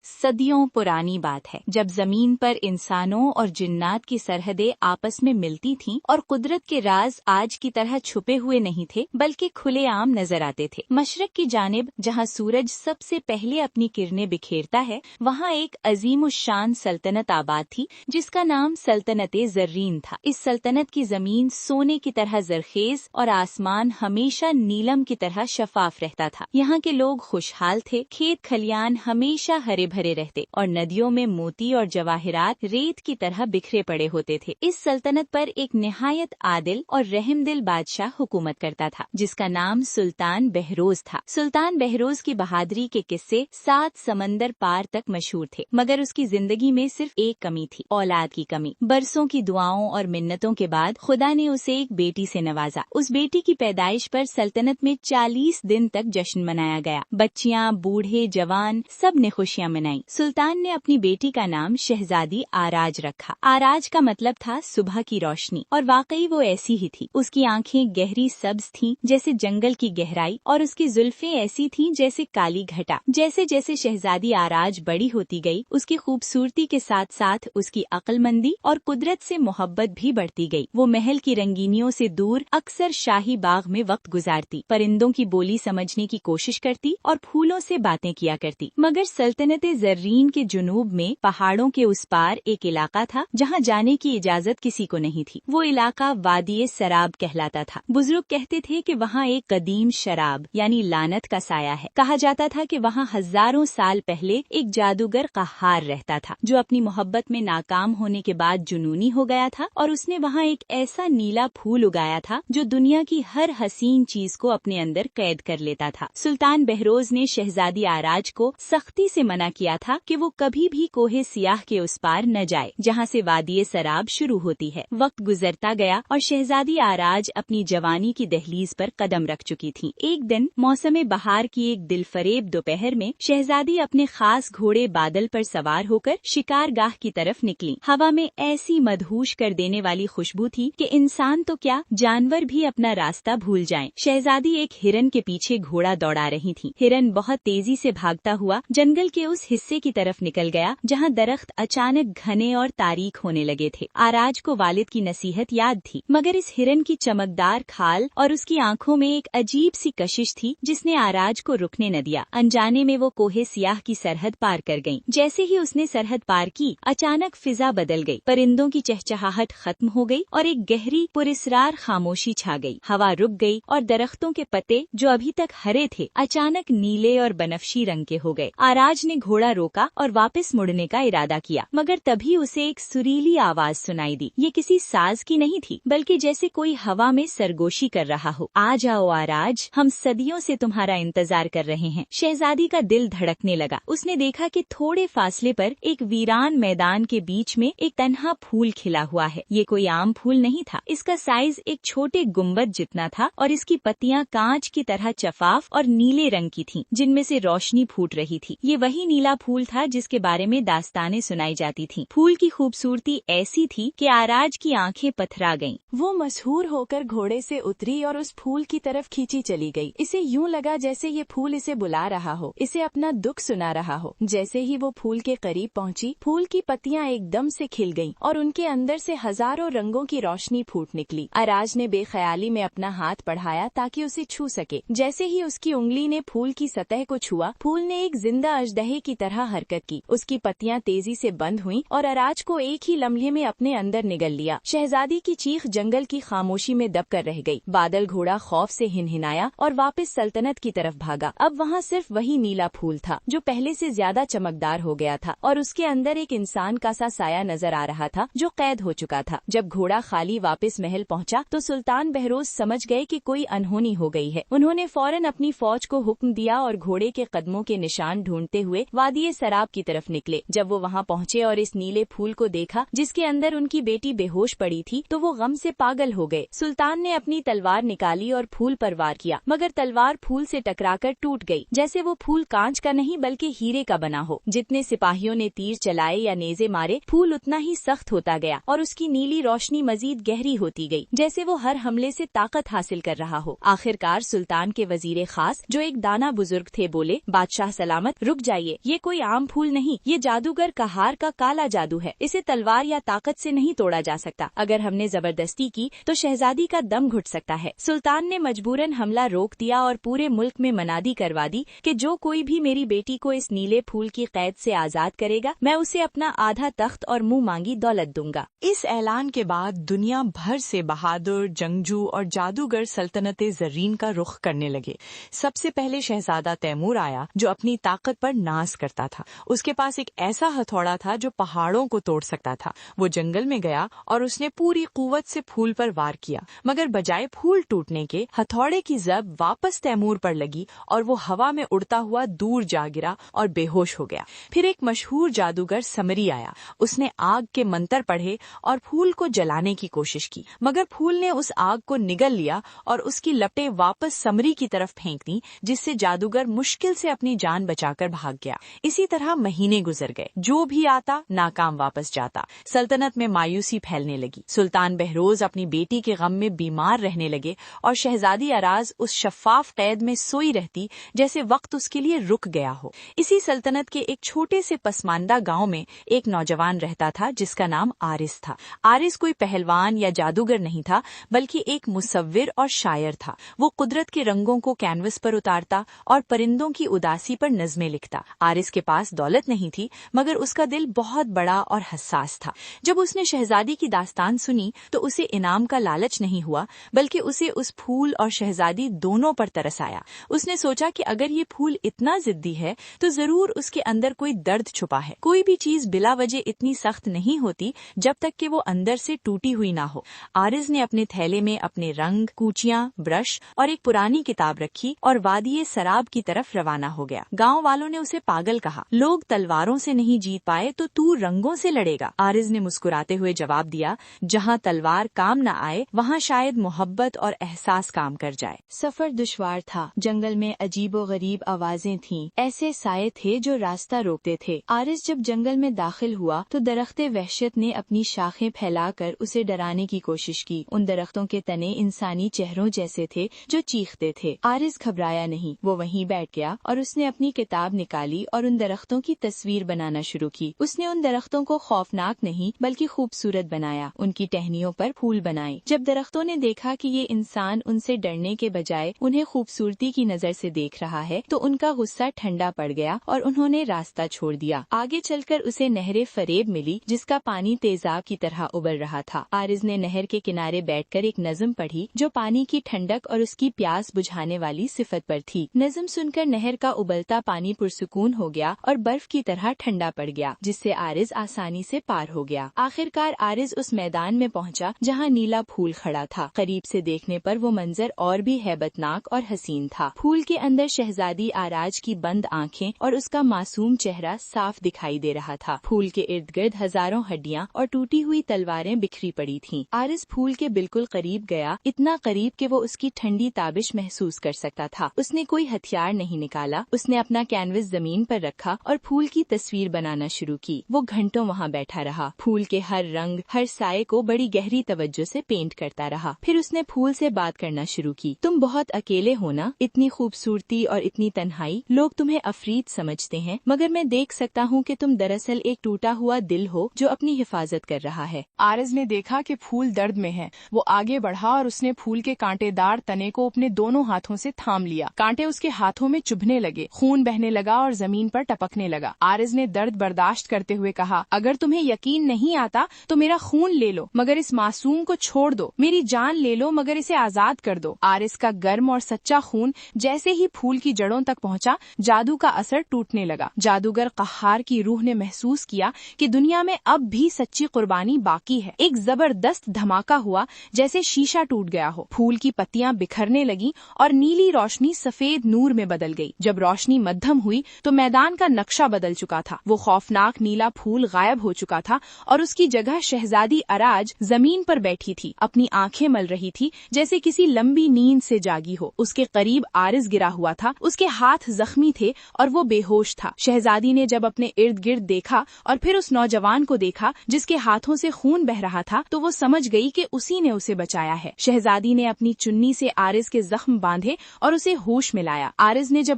صدیوں پرانی بات ہے جب زمین پر انسانوں اور جنات کی سرحدیں آپس میں ملتی تھیں اور قدرت کے راز آج کی طرح چھپے ہوئے نہیں تھے بلکہ کھلے عام نظر آتے تھے۔ مشرق کی جانب جہاں سورج سب سے پہلے اپنی کرنیں بکھیرتا ہے وہاں ایک عظیم الشان سلطنت آباد تھی جس کا نام سلطنت زرین تھا۔ اس سلطنت کی زمین سونے کی طرح زرخیز اور آسمان ہمیشہ نیلم کی طرح شفاف رہتا تھا۔ یہاں کے لوگ خوشحال تھے، کھیت کھلیان ہمیشہ ہرے بھرے رہتے اور ندیوں میں موتی اور جواہرات ریت کی طرح بکھرے پڑے ہوتے تھے۔ اس سلطنت پر ایک نہایت عادل اور رحم دل بادشاہ حکومت کرتا تھا جس کا نام سلطان بہروز تھا۔ سلطان بہروز کی بہادری کے قصے 7 سمندر پار تک مشہور تھے، مگر اس کی زندگی میں صرف ایک کمی تھی، اولاد کی کمی۔ برسوں کی دعاؤں اور منتوں کے بعد خدا نے اسے ایک بیٹی سے نوازا۔ اس بیٹی کی پیدائش پر سلطنت میں 40 دن تک جشن منایا گیا۔ بچیاں، بوڑھے، جوان سب نے خوشیاں منائی۔ سلطان نے اپنی بیٹی کا نام شہزادی آراج رکھا۔ آراج کا مطلب تھا صبح کی روشنی، اور واقعی وہ ایسی ہی تھی۔ اس کی آنکھیں گہری سبز تھیں جیسے جنگل کی گہرائی، اور اس کی زلفیں ایسی تھیں جیسے کالی گھٹا۔ جیسے جیسے شہزادی آراج بڑی ہوتی گئی اس کی خوبصورتی کے ساتھ ساتھ اس کی عقل مندی اور قدرت سے محبت بھی بڑھتی گئی۔ وہ محل کی رنگینیوں سے دور اکثر شاہی باغ میں وقت گزارتی، پرندوں کی بولی سمجھنے کی کوشش کرتی اور پھولوں سے باتیں کیا کرتی۔ مگر سلطنت زرین کے جنوب میں پہاڑوں کے اس پار ایک علاقہ تھا جہاں جانے کی اجازت کسی کو نہیں تھی۔ وہ علاقہ وادی سراب کہلاتا تھا۔ بزرگ کہتے تھے کہ وہاں ایک قدیم شراب یعنی لعنت کا سایہ ہے۔ کہا جاتا تھا کہ وہاں ہزاروں سال پہلے ایک جادوگر قہار رہتا تھا جو اپنی محبت میں ناکام ہونے کے بعد جنونی ہو گیا تھا، اور اس نے وہاں ایک ایسا نیلا پھول اگایا تھا جو دنیا کی ہر حسین چیز کو اپنے اندر قید کر لیتا تھا۔ سلطان بہروز نے شہزادی آراج کو سختی سے منع کیا تھا کہ وہ کبھی بھی کوہ سیاہ کے اس پار نہ جائے جہاں سے وادی سراب شروع ہوتی ہے۔ وقت گزرتا گیا اور شہزادی آراج اپنی جوانی کی دہلیز پر قدم رکھ چکی تھی۔ ایک دن موسم بہار کی ایک دل فریب دوپہر میں شہزادی اپنے خاص گھوڑے بادل پر سوار ہو کر شکار گاہ کی طرف نکلی۔ ہوا میں ایسی مدہوش کر دینے والی خوشبو تھی کہ انسان تو کیا جانور بھی اپنا راستہ بھول جائیں۔ شہزادی ایک ہرن کے پیچھے گھوڑا دوڑا رہی تھی۔ ہرن بہت تیزی سے بھاگتا ہوا جنگل کے اس حصے کی طرف نکل گیا جہاں درخت اچانک گھنے اور تاریک ہونے لگے تھے۔ آراج کو والد کی نصیحت یاد تھی، مگر اس ہرن کی چمکدار کھال اور اس کی آنکھوں میں ایک عجیب سی کشش تھی جس نے آراج کو رکنے نہ دیا۔ انجانے میں وہ کوہ سیاہ کی سرحد پار کر گئیں۔ جیسے ہی اس نے سرحد پار کی اچانک فضا بدل گئی، پرندوں کی چہچہاہٹ ختم ہو گئی اور ایک گہری پراسرار خاموشی چھا گئی۔ ہوا رک گئی اور درختوں کے پتے جو ابھی تک ہرے تھے اچانک نیلے اور بنفشی رنگ کے ہو گئے۔ آراج نے گھوڑا روکا اور واپس مڑنے کا ارادہ کیا، مگر تبھی اسے ایک سریلی آواز سنائی دی۔ یہ کسی ساز کی نہیں تھی بلکہ جیسے کوئی ہوا میں سرگوشی کر رہا ہو۔ آ جاؤ آراج، ہم صدیوں سے تمہارا انتظار کر رہے ہیں۔ شہزادی کا دل دھڑکنے لگا۔ اس نے دیکھا کہ تھوڑے فاصلے پر ایک ویران میدان کے بیچ میں ایک تنہا پھول کھلا ہوا ہے۔ یہ کوئی عام پھول نہیں تھا، اس کا سائز ایک چھوٹے گنبد جتنا تھا اور اس کی پتیاں کانچ کی طرح شفاف اور نیلے رنگ کی تھیں جن میں سے روشنی پھوٹ رہی تھی۔ یہ وہی نیلا پھول تھا جس کے بارے میں داستانیں سنائی جاتی تھیں۔ پھول کی خوبصورتی ایسی تھی کہ آراج کی آنکھیں پتھرا گئیں۔ وہ مسحور ہو کر گھوڑے سے اتری اور اس پھول کی طرف کھینچی چلی گئی۔ اسے یوں لگا جیسے یہ پھول اسے بلا رہا ہو، اسے اپنا دکھ سنا رہا ہو۔ جیسے ہی وہ پھول کے قریب پہنچی، پھول کی پتیاں ایک دم سے کھل گئیں اور ان کے اندر سے ہزاروں رنگوں کی روشنی پھوٹ نکلی۔ آراج نے بے خیالی میں اپنا ہاتھ بڑھایا تاکہ اسے چھو سکے۔ جیسے ہی اس کی انگلی نے پھول کی سطح کو چھوا، پھول نے ایک زندہ اژدہے کی طرح حرکت کی۔ اس کی پتیاں تیزی سے بند ہوئیں اور آراج کو ایک ہی لمحے میں اپنے اندر نگل لیا۔ شہزادی کی چیخ جنگل کی خاموشی میں دب کر رہ گئی۔ بادل گھوڑا خوف سے ہنہنایا اور واپس سلطنت کی طرف بھاگا۔ اب وہاں صرف وہی نیلا پھول تھا جو پہلے سے زیادہ چمکدار ہو گیا تھا، اور اس کے اندر ایک انسان کا سا سایہ نظر آ رہا تھا جو قید ہو چکا تھا۔ جب گھوڑا خالی واپس محل پہنچا تو سلطان بہروز سمجھ گئے کہ کوئی انہونی ہو گئی ہے۔ انہوں نے فوراً اپنی فوج کو حکم دیا اور گھوڑے کے قدموں کے نشان ڈھونڈتے ہوئے وادی سراب کی طرف نکلے۔ جب وہ وہاں پہنچے اور اس نیلے پھول کو دیکھا جس کے اندر ان کی بیٹی بے ہوش پڑی تھی تو وہ غم سے پاگل ہو گئے۔ سلطان نے اپنی تلوار نکالی اور پھول پر وار کیا، مگر تلوار پھول سے ٹکرا کر ٹوٹ گئی جیسے وہ پھول کانچ کا نہیں بلکہ ہیرے کا بنا ہو۔ جتنے سپاہیوں نے تیر چلائے یا نیزے مارے، پھول اتنا ہی سخت ہوتا گیا اور اس کی نیلی روشنی مزید گہری ہوتی گئی جیسے وہ ہر حملے سے طاقت حاصل کر رہا ہو۔ آخر کار سلطان کے وزیر خاص جو ایک دانا بزرگ تھے بولے، بادشاہ سلامت، رک جائیے، یہ کوئی عام پھول نہیں، یہ جادوگر کہار کا کالا جادو ہے، اسے تلوار یا طاقت سے نہیں توڑا جا سکتا، اگر ہم نے زبردستی کی تو شہزادی کا دم گھٹ سکتا ہے۔ سلطان نے مجبوراً حملہ روک دیا اور پورے ملک میں منادی کروا دی کہ جو کوئی بھی میری بیٹی کو اس نیلے پھول کی قید سے آزاد کرے گا، میں اسے اپنا آدھا تخت اور منہ مانگی دولت دوں گا۔ اس اعلان کے بعد دنیا بھر سے بہادر، جنگجو اور جادوگر سلطنت زرین کا رخ کرنے لگے۔ سب سے پہلے شہزادہ تیمور آیا جو اپنی طاقت پر ناز کرتا تھا۔ اس کے پاس ایک ایسا ہتھوڑا تھا جو پہاڑوں کو توڑ سکتا تھا۔ وہ جنگل میں گیا اور اس نے پوری قوت سے پھول پر وار کیا، مگر بجائے پھول ٹوٹنے کے ہتھوڑے کی ضرب واپس تیمور پر لگی اور وہ ہوا میں اڑتا ہوا دور جا گرا اور بے ہوش ہو گیا۔ پھر ایک مشہور جادوگر سمری آیا، اس نے آگ کے منتر پڑھے اور پھول کو جلانے کی کوشش کی، مگر پھول نے اس آگ کو نگل لیا اور اس کی لپٹیں واپس سمری کی طرف پھینک دیں، جس سے جادوگر مشکل سے اپنی جان بچا کر بھاگ گیا۔ اسی طرح مہینے گزر گئے، جو بھی آتا ناکام واپس جاتا۔ سلطنت میں مایوسی پھیلنے لگی۔ سلطان بہروز اپنی بیٹی کے غم میں بیمار رہنے لگے اور شہزادی اراز اس شفاف قید میں سوئی رہتی جیسے وقت اس کے لیے رک گیا ہو۔ اسی سلطنت کے ایک چھوٹے سے پسماندہ گاؤں میں ایک نوجوان رہتا تھا جس کا نام آرس تھا۔ آرس کوئی پہلوان یا جادوگر نہیں تھا، بلکہ ایک مصور اور شاعر تھا۔ وہ قدرت کے رنگوں کو کینوس پر اتارتا اور پرندوں کی اداسی پر نظمیں لکھتا۔ آرس کے پاس دولت نہیں تھی، مگر اس کا دل بہت بڑا اور حساس تھا۔ جب اس نے شہزادی کی داستان سنی تو اسے انعام کا لالچ نہیں ہوا، بلکہ اسے اس پھول اور شہزادی دونوں پر ترس آیا۔ اس نے سوچا کہ اگر یہ پھول اتنا ضدی ہے تو ضرور اس کے اندر کوئی درد چھپا ہے۔ کوئی بھی چیز بلا وجہ اتنی سخت نہیں ہوتی جب تک کہ وہ اندر سے ٹوٹی ہوئی نہ ہو۔ آرز نے اپنے تھیلے میں اپنے رنگ، کوچیاں، برش اور ایک پرانی کتاب رکھی اور وادی سراب کی طرف روانہ ہو گیا۔ گاؤں والوں نے اسے پاگل کہا، لوگ تلواروں سے نہیں جیت پائے تو رنگوں سے لڑے گا۔ آرز نے مسکراتے ہوئے جواب دیا، جہاں تلوار کام نہ آئے وہاں شاید محبت اور احساس کام کر جائے۔ سفر دشوار تھا، جنگل میں عجیب و غریب آوازیں تھیں، ایسے سائے تھے جو راستہ روکتے تھے۔ آرز جب جنگل میں داخل ہوا تو درخت وحشت نے اپنی شاخیں پھیلا کر اسے ڈرانے کی کوشش کی۔ ان درختوں کے تنے انسانی چہروں جیسے تھے جو چیختے تھے۔ آرز گھبرایا نہیں، وہ وہیں بیٹھ گیا اور اس نے اپنی کتاب نکالی اور ان درختوں کی تصویر بنانا شروع کی۔ اس نے ان درختوں کو خوفناک نہیں بلکہ خوبصورت بنایا، ان کی ٹہنیوں پر پھول بنائے۔ جب درختوں نے دیکھا کہ یہ انسان ان سے ڈرنے کے بجائے انہیں خوبصورتی کی نظر سے دیکھ رہا ہے تو ان کا غصہ ٹھنڈا پڑ گیا اور انہوں نے راستہ چھوڑ دیا۔ آگے چل کر اسے نہر فریب ملی جس کا پانی تیزاب کی طرح ابل رہا تھا۔ آرز نے نہر کے کنارے بیٹھ کر ایک نظم پڑھی جو پانی کی ٹھنڈک اور اس کی پیاس بجھانے والی صفت پر تھی۔ نظم سن کر نہر کا ابلتا پانی پرسکون ہو گیا اور برف کی طرح ٹھنڈا پڑ گیا، جس سے آرز آسانی سے پار ہو گیا۔ آخرکار آرز اس میدان میں پہنچا جہاں نیلا پھول کھڑا تھا۔ قریب سے دیکھنے پر وہ منظر اور بھی ہیبت ناک اور حسین تھا۔ پھول کے اندر شہزادی آراج کی بند آنکھیں اور اس کا معصوم چہرہ صاف دکھائی دے رہا تھا۔ پھول کے ارد گرد ہزاروں ہڈیاں اور ٹوٹی ہوئی تلواریں بکھری پڑی تھیں۔ آرز پھول کے بالکل قریب گیا، اتنا قریب کہ وہ اس کی ٹھنڈی تابش محسوس کر سکتا تھا۔ اس نے کوئی ہتھیار نہیں نکالا، اس نے اپنا کینوس زمین پر رکھا اور پھول کی تصویر بنانا شروع کی۔ وہ گھنٹوں وہاں بیٹھا رہا، پھول کے ہر رنگ، ہر سائے کو بڑی گہری توجہ سے پینٹ کرتا رہا۔ پھر اس نے پھول سے بات کرنا شروع کی، تم بہت اکیلے ہو نا؟ اتنی خوبصورتی اور اتنی تنہائی، لوگ تمہیں افریت سمجھتے ہیں، مگر میں دیکھ سکتا ہوں کہ تم دراصل ایک ٹوٹا ہوا دل ہو جو اپنی حفاظت کر رہا ہے۔ آرز نے دیکھا کہ پھول درد میں ہے، وہ آگے بڑھا اور اس نے پھول کے کانٹے دار تنے کو اپنے دونوں ہاتھوں سے تھام لیا۔ کانٹے اس کے ہاتھوں میں چبھنے لگے، خون بہنے لگا اور زمین پر ٹپکنے لگا۔ آرز نے درد برداشت کرتے ہوئے کہا، اگر تمہیں یقین نہیں آتا تو میرا خون لے لو مگر اس معصوم کو چھوڑ دو، میری جان لے لو مگر اسے آزاد کر دو۔ آرز کا گرم اور سچا خون جیسے ہی پھول کی جڑوں تک پہنچا، جادو کا اثر ٹوٹنے لگا۔ جادوگر قہار کی روح نے محسوس کیا کہ دنیا میں اب بھی سچی قربانی باقی ہے۔ ایک زبردست دھماکہ ہوا جیسے شیشہ ٹوٹ گیا ہو، پھول کی پتیاں بکھرنے لگیں اور نیلی روشنی سفید نور میں بدل گئی۔ جب روشنی مدھم ہوئی تو میدان کا نقشہ بدل چکا تھا، وہ خوفناک نیلا پھول غائب ہو چکا تھا اور اس کی جگہ شہزادی اراج زمین پر بیٹھی تھی، اپنی آنکھیں مل رہی تھی جیسے کسی لمبی نیند سے جاگی ہو۔ اس کے قریب آرز گرا ہوا تھا، اس کے ہاتھ زخمی تھے اور وہ بے ہوش تھا۔ شہزادی نے جب اپنے ارد گرد دیکھا اور پھر اس نوجوان کو دیکھا جس کے ہاتھوں سے خون بہ رہا تھا تو وہ سمجھ گئی کہ اسی نے اسے بچایا ہے۔ شہزادی نے اپنی چنی سے آرز کے زخم باندھے اور اسے ہوش میں لایا۔ آرز نے جب